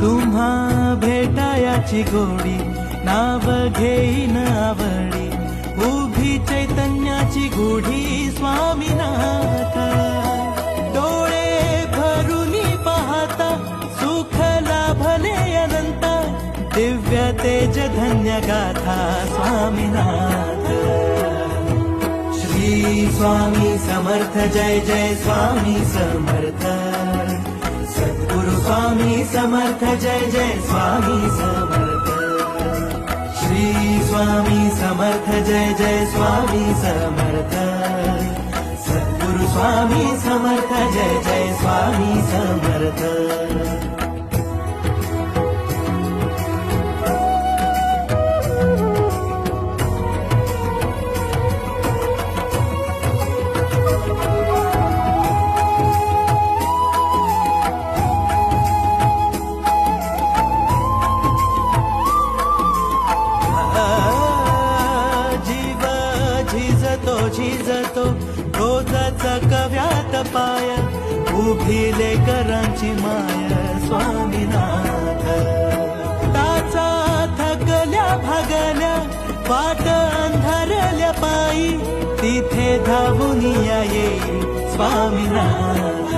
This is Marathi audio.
तुम्हा भेटायाची गोडी नाव घेईन आवडी उभी चैतन्याची गुढी स्वामीनाथ डोळे भरूनी पाहता सुख लाभले अनंत दिव्य तेज धन्य गाथा स्वामीनाथ श्री स्वामी समर्थ जय जय स्वामी समर्थ सद्गुरु स्वामी समर्थ जय जय स्वामी समर्थ श्री स्वामी समर्थ जय जय स्वामी समर्थ सद्गुरु स्वामी समर्थ जय जय स्वामी समर्थ झिजतो रोजच कव्यात पाय उभिले करांची माय स्वामीनाथ ताचा थकल्या भागल्या वाट अंधारल्या पायी तिथे धावून येईल स्वामीनाथ